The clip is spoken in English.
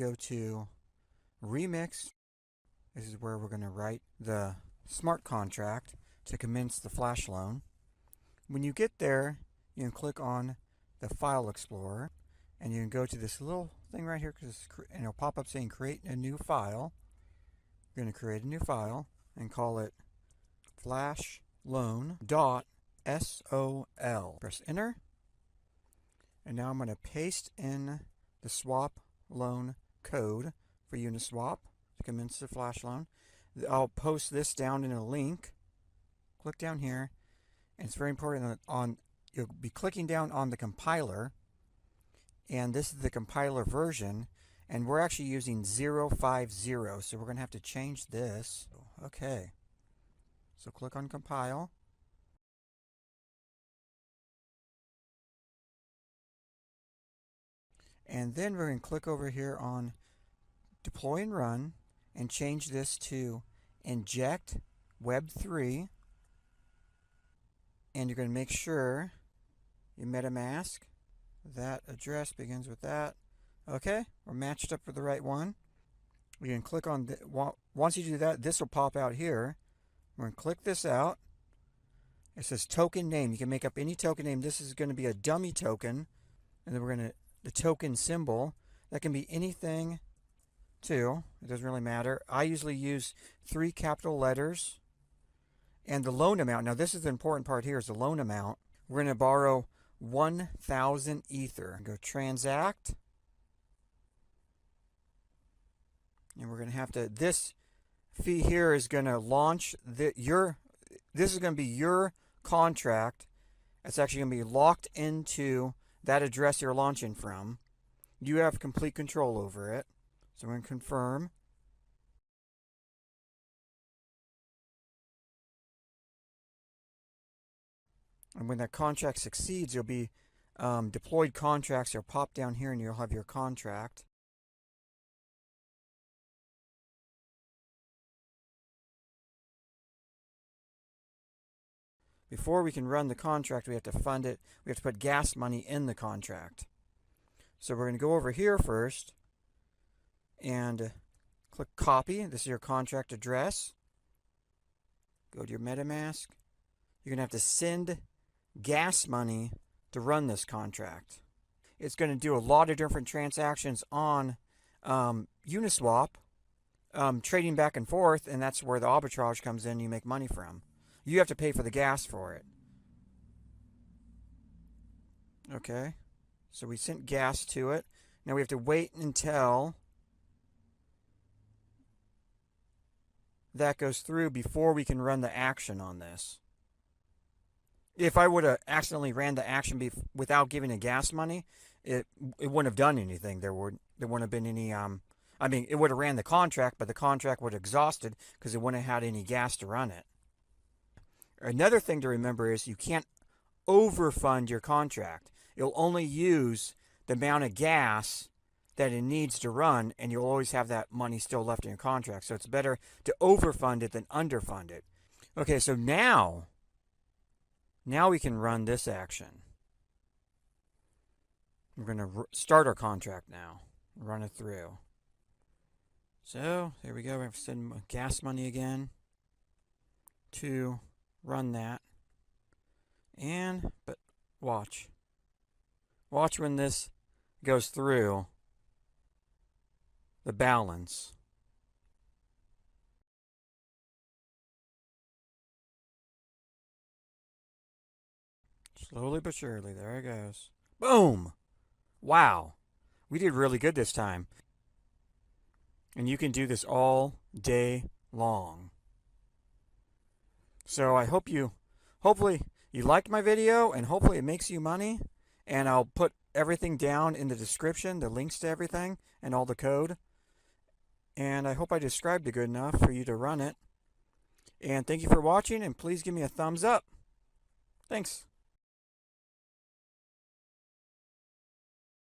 go to Remix. This is where we're going to write the smart contract to commence the Flash loan. When you get there, you can click on the File Explorer, and you can go to this little thing right here, and it'll pop up saying create a new file. You're going to create a new file and call it flashloans.sol. Press enter. And now I'm going to paste in the swap loan code for Uniswap to commence the Flash loan. I'll post this down in a link. Click down here, and it's very important you'll be clicking down on the compiler, and this is the compiler version, and we're actually using 050, so we're going to have to change this. Okay, so click on compile. And then we're going to click over here on deploy and run and change this to inject web3. And you're going to make sure you Metamask. That address begins with that. Okay, we're matched up with the right one. We can click on once you do that, this will pop out here. We're going to click this out. It says token name. You can make up any token name. This is going to be a dummy token. And then we're going to the token symbol. That can be anything too. It doesn't really matter. I usually use 3 capital letters. And the loan amount. Now this is the important part here is the loan amount. We're going to borrow 1,000 Ether. Go transact. And we're going to have to, this fee here is going to launch this is going to be your contract. It's actually going to be locked into that address you're launching from. You have complete control over it. So we're going to confirm. And when that contract succeeds, you'll be deployed contracts. You'll pop down here and you'll have your contract. Before we can run the contract, we have to fund it. We have to put gas money in the contract. So we're going to go over here first and click copy. This is your contract address. Go to your MetaMask. You're going to have to send gas money to run this contract. It's going to do a lot of different transactions on Uniswap, trading back and forth, and that's where the arbitrage comes in. You make money from. You have to pay for the gas for it. Okay, so we sent gas to it. Now we have to wait until that goes through before we can run the action on this. If I would have accidentally ran the action without giving the gas money, it wouldn't have done anything. There wouldn't have been any. I mean, it would have ran the contract, but the contract would have exhausted because it wouldn't have had any gas to run it. Another thing to remember is you can't overfund your contract. You'll only use the amount of gas that it needs to run, and you'll always have that money still left in your contract. So it's better to overfund it than underfund it. Okay, so now we can run this action. We're going to start our contract now. Run it through. So there we go. We have to send gas money again to run that. But watch when this goes through the balance. Slowly but surely, there it goes. Boom! Wow, we did really good this time. And you can do this all day long. So I hopefully you liked my video, and hopefully it makes you money. And I'll put everything down in the description, the links to everything and all the code. And I hope I described it good enough for you to run it. And thank you for watching, and please give me a thumbs up. Thanks.